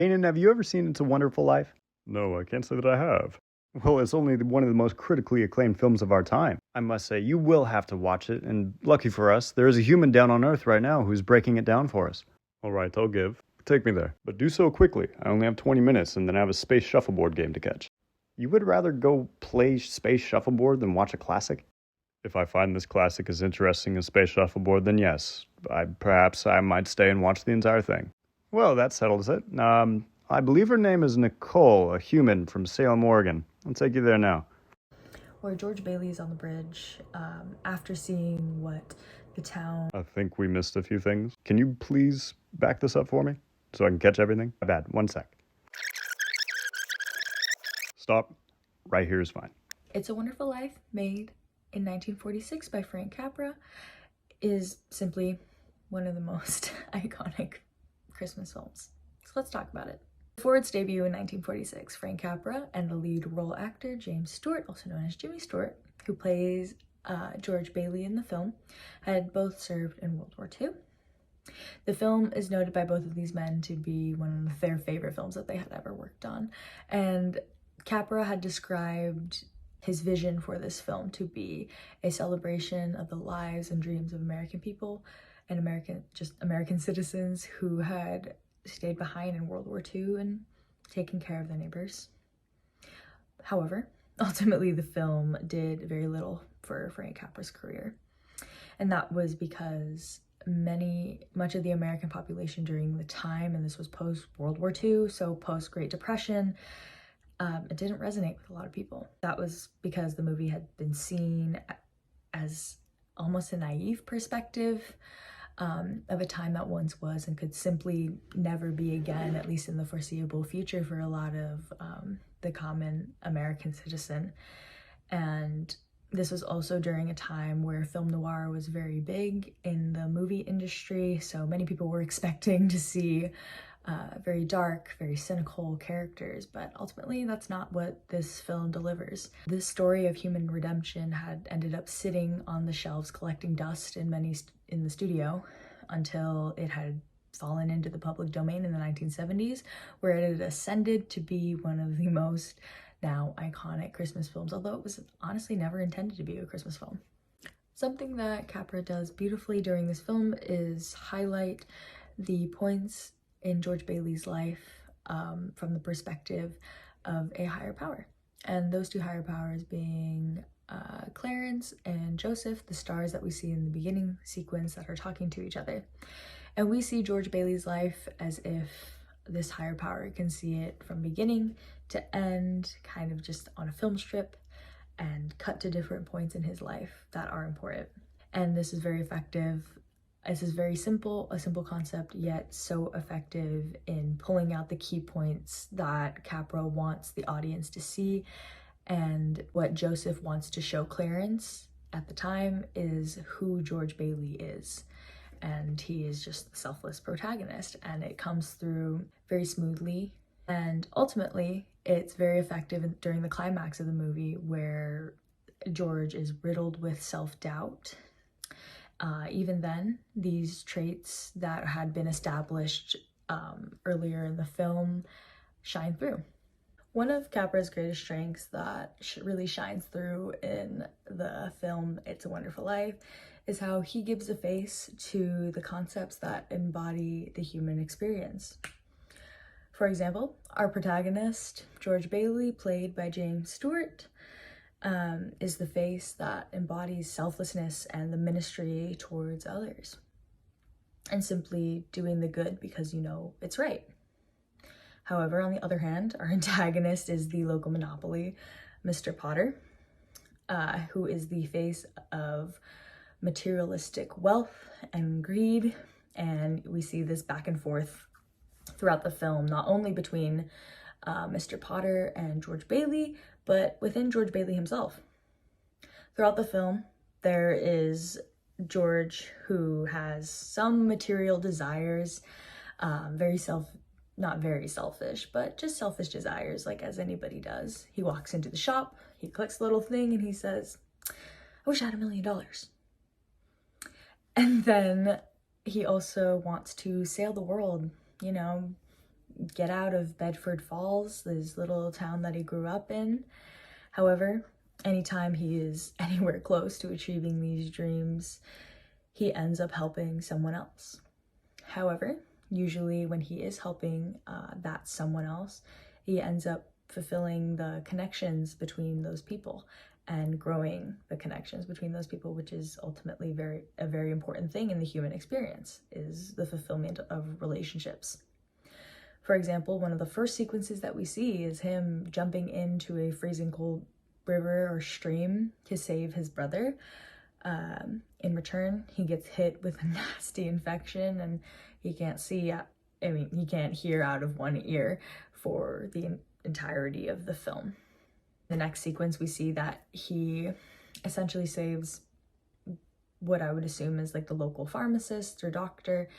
Aiden, have you ever seen It's a Wonderful Life? No, I can't say that I have. Well, it's only one of the most critically acclaimed films of our time. I must say, you will have to watch it, and lucky for us, there is a human down on Earth right now who's breaking it down for us. All right, I'll give. Take me there. But do so quickly. I only have 20 minutes, and then I have a space shuffleboard game to catch. You would rather go play space shuffleboard than watch a classic? If I find this classic as interesting as Space Shuffleboard, then yes, perhaps I might stay and watch the entire thing. Well, that settles it. I believe her name is Nicole, a human from Salem, Oregon. I'll take you there now. Where George Bailey's on the bridge, after seeing what the town... I think we missed a few things. Can you please back this up for me so I can catch everything? My bad. 1 sec. Stop. Right here is fine. It's a Wonderful Life, made in 1946 by Frank Capra, is simply one of the most iconic Christmas films. So let's talk about it. Before its debut in 1946, Frank Capra and the lead role actor James Stewart, also known as Jimmy Stewart, who plays George Bailey in the film, had both served in World War II. The film is noted by both of these men to be one of their favorite films that they had ever worked on, and Capra had described his vision for this film to be a celebration of the lives and dreams of American people and American citizens who had stayed behind in World War II and taken care of their neighbors. However, ultimately the film did very little for Frank Capra's career, and that was because much of the American population during the time, and this was post-World War II, so post-Great Depression, it didn't resonate with a lot of people. That was because the movie had been seen as almost a naive perspective of a time that once was and could simply never be again, at least in the foreseeable future, for a lot of the common American citizen. And this was also during a time where film noir was very big in the movie industry, so many people were expecting to see very dark, very cynical characters, but ultimately that's not what this film delivers. This story of human redemption had ended up sitting on the shelves collecting dust in the studio until it had fallen into the public domain in the 1970s, where it had ascended to be one of the most now iconic Christmas films, although it was honestly never intended to be a Christmas film. Something that Capra does beautifully during this film is highlight the points in George Bailey's life from the perspective of a higher power. And those two higher powers being Clarence and Joseph, the stars that we see in the beginning sequence that are talking to each other. And we see George Bailey's life as if this higher power can see it from beginning to end, kind of just on a film strip, and cut to different points in his life that are important. And this is very effective. This is very simple, a simple concept, yet so effective in pulling out the key points that Capra wants the audience to see. And what Joseph wants to show Clarence at the time is who George Bailey is. And he is just the selfless protagonist, and it comes through very smoothly. And ultimately, it's very effective during the climax of the movie, where George is riddled with self-doubt. Even then, these traits that had been established earlier in the film shine through. One of Capra's greatest strengths that really shines through in the film It's a Wonderful Life is how he gives a face to the concepts that embody the human experience. For example, our protagonist, George Bailey, played by James Stewart, is the face that embodies selflessness and the ministry towards others, and simply doing the good because you know it's right. However, on the other hand, our antagonist is the local monopoly, Mr. Potter, who is the face of materialistic wealth and greed, and we see this back and forth throughout the film, not only between Mr. Potter and George Bailey, but within George Bailey himself. Throughout the film, there is George who has some material desires, not very selfish, but just selfish desires, like as anybody does. He walks into the shop, he clicks a little thing, and he says, "I wish I had $1 million." And then he also wants to sail the world, you know, get out of Bedford Falls, this little town that he grew up in. However, anytime he is anywhere close to achieving these dreams, he ends up helping someone else. However, usually when he is helping that someone else, he ends up fulfilling the connections between those people and growing the connections between those people, which is ultimately a very important thing in the human experience, is the fulfillment of relationships. For example, one of the first sequences that we see is him jumping into a freezing cold river or stream to save his brother. In return, he gets hit with a nasty infection and he can't see, he can't hear out of one ear for the entirety of the film. The next sequence, we see that he essentially saves what I would assume is like the local pharmacist or doctor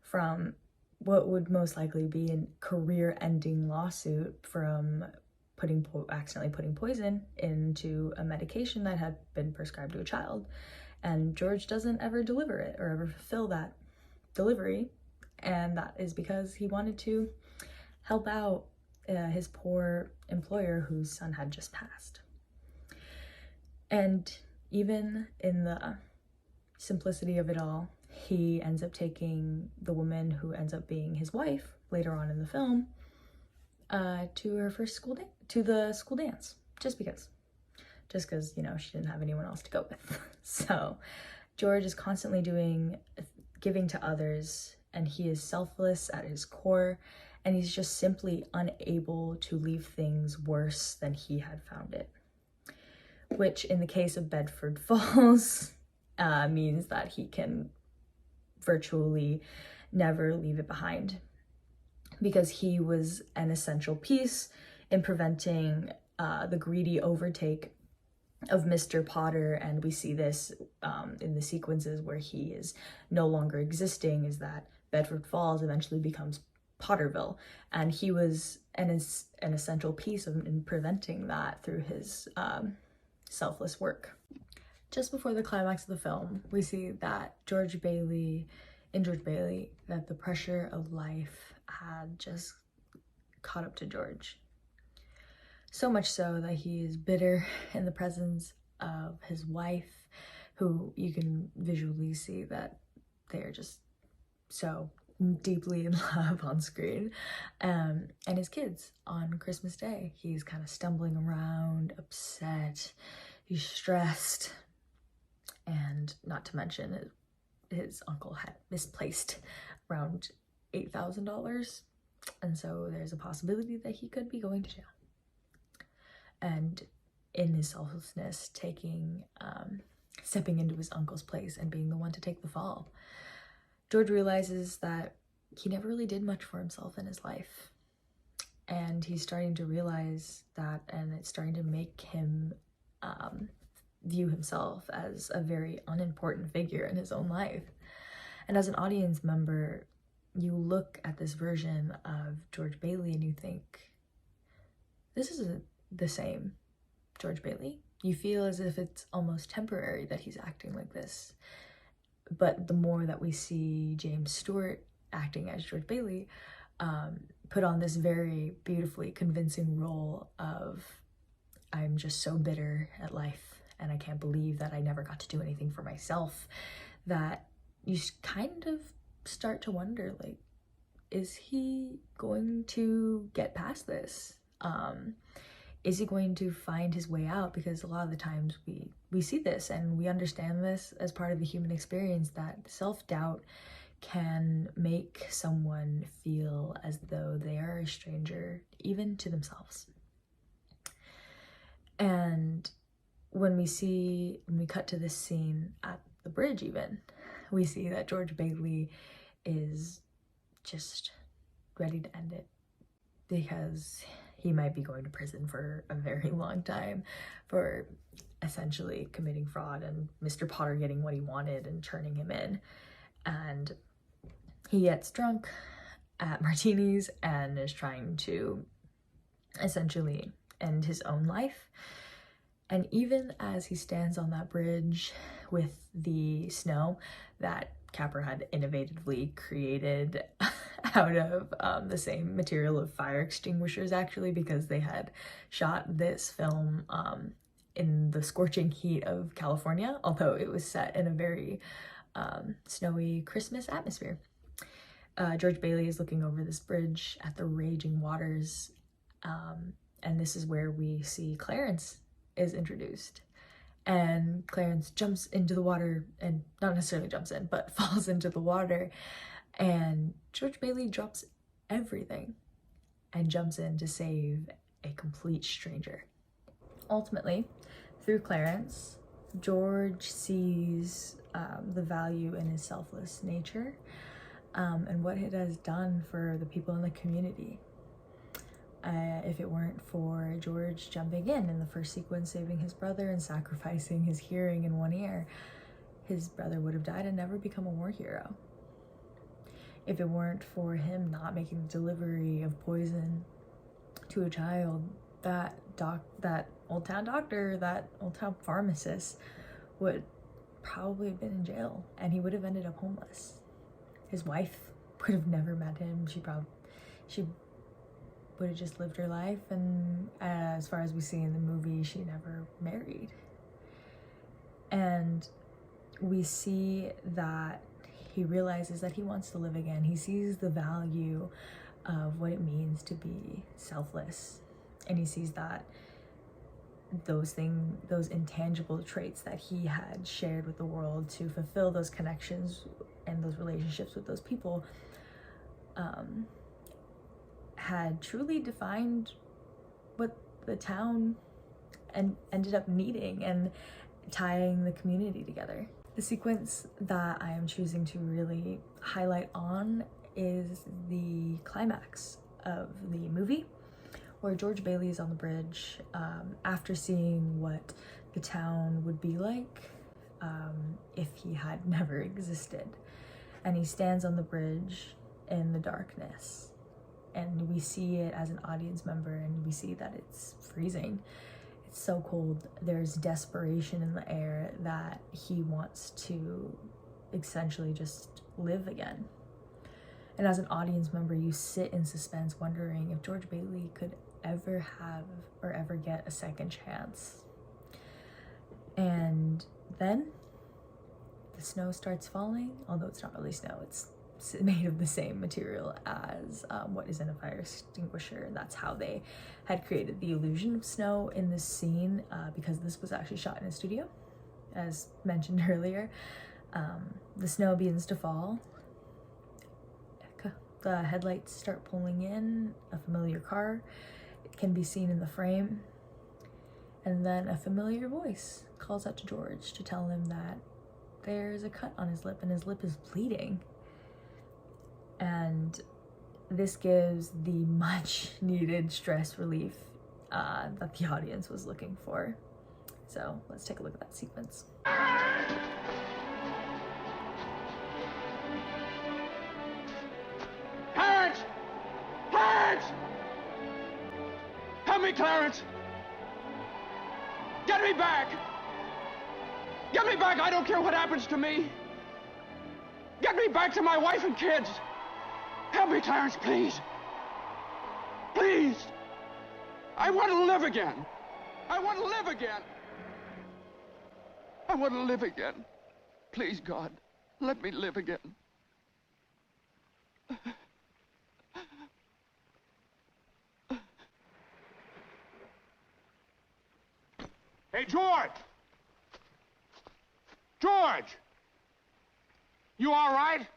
from what would most likely be a career-ending lawsuit from accidentally putting poison into a medication that had been prescribed to a child. And George doesn't ever deliver it or ever fulfill that delivery, and that is because he wanted to help out his poor employer whose son had just passed. And even in the simplicity of it all, he ends up taking the woman who ends up being his wife later on in the film to her first school dance, just because, you know, she didn't have anyone else to go with. So George is constantly giving to others, and he is selfless at his core, and he's just simply unable to leave things worse than he had found it, which in the case of Bedford Falls means that he can virtually never leave it behind, because he was an essential piece in preventing the greedy overtake of Mr. Potter. And we see this in the sequences where he is no longer existing, is that Bedford Falls eventually becomes Potterville, and he was an essential piece in preventing that through his selfless work. Just before the climax of the film, we see that George Bailey, that the pressure of life had just caught up to George. So much so that he is bitter in the presence of his wife, who you can visually see that they're just so deeply in love on screen, and his kids on Christmas Day. He's kind of stumbling around, upset, he's stressed, and not to mention his uncle had misplaced around $8,000, and so there's a possibility that he could be going to jail. And in his selflessness, stepping into his uncle's place and being the one to take the fall, George realizes that he never really did much for himself in his life. And he's starting to realize that, and it's starting to make him view himself as a very unimportant figure in his own life. And as an audience member, you look at this version of George Bailey and you think, this isn't the same George Bailey. You feel as if it's almost temporary that he's acting like this. But the more that we see James Stewart acting as George Bailey, put on this very beautifully convincing role of, I'm just so bitter at life and I can't believe that I never got to do anything for myself, that you kind of start to wonder, like, is he going to get past this? Is he going to find his way out? Because a lot of the times we see this and we understand this as part of the human experience, that self-doubt can make someone feel as though they are a stranger, even to themselves. And when we cut to this scene at the bridge even, we see that George Bailey is just ready to end it, because he might be going to prison for a very long time for essentially committing fraud and Mr. Potter getting what he wanted and turning him in. And he gets drunk at martinis and is trying to essentially end his own life. And even as he stands on that bridge with the snow that Capra had innovatively created out of the same material of fire extinguishers, actually, because they had shot this film in the scorching heat of California, although it was set in a very snowy Christmas atmosphere. George Bailey is looking over this bridge at the raging waters, and this is where we see Clarence is introduced. And Clarence jumps into the water, and not necessarily jumps in, but falls into the water, and George Bailey drops everything and jumps in to save a complete stranger. Ultimately, through Clarence, George sees the value in his selfless nature and what it has done for the people in the community. If it weren't for George jumping in the first sequence, saving his brother and sacrificing his hearing in one ear, his brother would have died and never become a war hero. If it weren't for him not making the delivery of poison to a child, that old town doctor, that old town pharmacist would probably have been in jail, and he would have ended up homeless. His wife would have never met him. She would have just lived her life, and as far as we see in the movie, she never married. And we see that he realizes that he wants to live again. He sees the value of what it means to be selfless, and he sees that those intangible traits that he had shared with the world to fulfill those connections and those relationships with those people had truly defined what the town ended up needing and tying the community together. The sequence that I am choosing to really highlight on is the climax of the movie, where George Bailey is on the bridge after seeing what the town would be like if he had never existed. And he stands on the bridge in the darkness, and we see it as an audience member, and we see that it's freezing. It's so cold. There's desperation in the air that he wants to essentially just live again. And as an audience member, you sit in suspense wondering if George Bailey could ever have or ever get a second chance. And then the snow starts falling, although it's not really snow, it's made of the same material as what is in a fire extinguisher, and that's how they had created the illusion of snow in this scene, because this was actually shot in a studio, as mentioned earlier. The snow begins to fall. The headlights start pulling in. A familiar car can be seen in the frame, and then a familiar voice calls out to George to tell him that there's a cut on his lip and his lip is bleeding. And this gives the much needed stress relief that the audience was looking for. So let's take a look at that sequence. Clarence! Clarence! Help me, Clarence! Get me back! Get me back! I don't care what happens to me! Get me back to my wife and kids! Help me, Clarence, please! Please! I want to live again! I want to live again! I want to live again. Please, God, let me live again. Hey, George! George! You all right?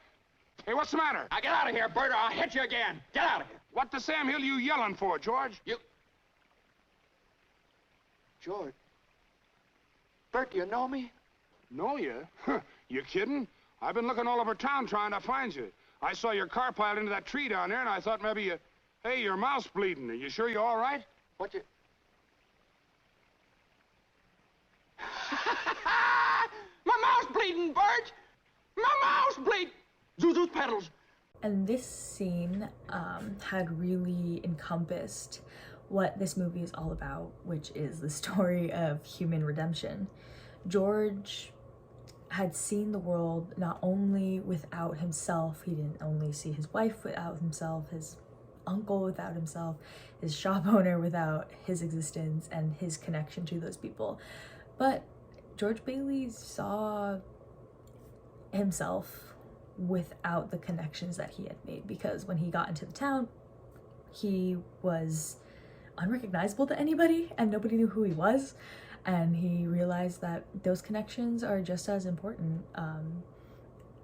Hey, what's the matter? Now get out of here, Bert, or I'll hit you again. Get out of here. What the Sam Hill you yelling for, George? George. Bert, do you know me? Know you? You kidding? I've been looking all over town trying to find you. I saw your car piled into that tree down there, and I thought maybe you... Hey, your mouth's bleeding. Are you sure you're all right? What you... My mouth's bleeding, Bert! My mouth's bleeding! Zuzu's pedals. And this scene had really encompassed what this movie is all about, which is the story of human redemption. George had seen the world not only without himself, he didn't only see his wife without himself, his uncle without himself, his shop owner without his existence and his connection to those people, but George Bailey saw himself without the connections that he had made, because when he got into the town, he was unrecognizable to anybody and nobody knew who he was. And he realized that those connections are just as important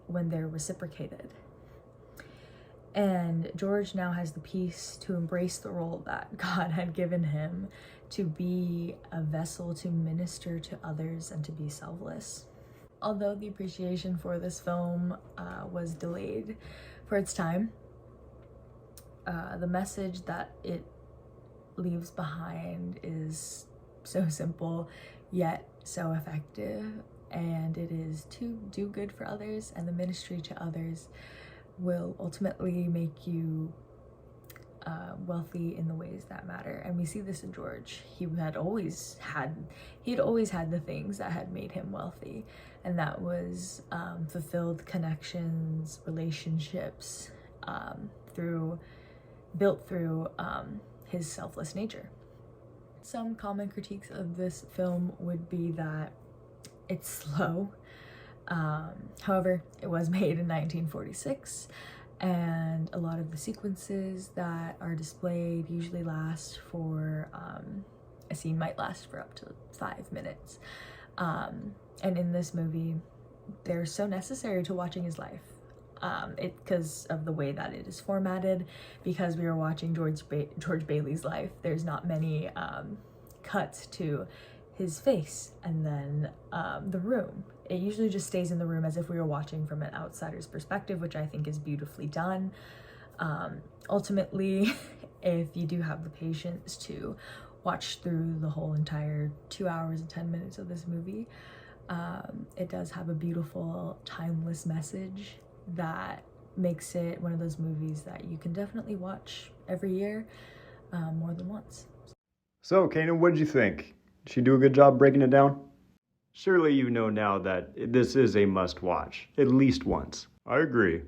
when they're reciprocated. And George now has the peace to embrace the role that God had given him, to be a vessel to minister to others and to be selfless. Although the appreciation for this film was delayed for its time, the message that it leaves behind is so simple yet so effective, and it is to do good for others, and the ministry to others will ultimately make you wealthy in the ways that matter. And we see this in George. He had always had the things that had made him wealthy, and that was fulfilled connections, relationships, built through his selfless nature. Some common critiques of this film would be that it's slow. However, it was made in 1946, and a lot of the sequences that are displayed usually last for, a scene might last for up to 5 minutes. And in this movie, they're so necessary to watching his life. Because of the way that it is formatted, because we are watching George Bailey's life, there's not many cuts to his face and then the room. It usually just stays in the room as if we were watching from an outsider's perspective, which I think is beautifully done. Ultimately, if you do have the patience to watch through the whole entire 2 hours and 10 minutes of this movie, it does have a beautiful, timeless message that makes it one of those movies that you can definitely watch every year, more than once. So, Kanan, what did you think? Did she do a good job breaking it down? Surely you know now that this is a must-watch, at least once. I agree.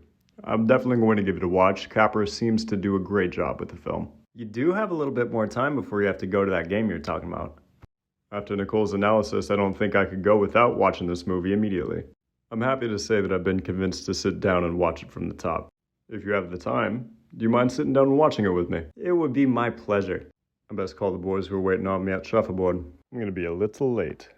I'm definitely going to give it a watch. Capra seems to do a great job with the film. You do have a little bit more time before you have to go to that game you're talking about. After Nicole's analysis, I don't think I could go without watching this movie immediately. I'm happy to say that I've been convinced to sit down and watch it from the top. If you have the time, do you mind sitting down and watching it with me? It would be my pleasure. I best call the boys who are waiting on me at shuffleboard. I'm going to be a little late.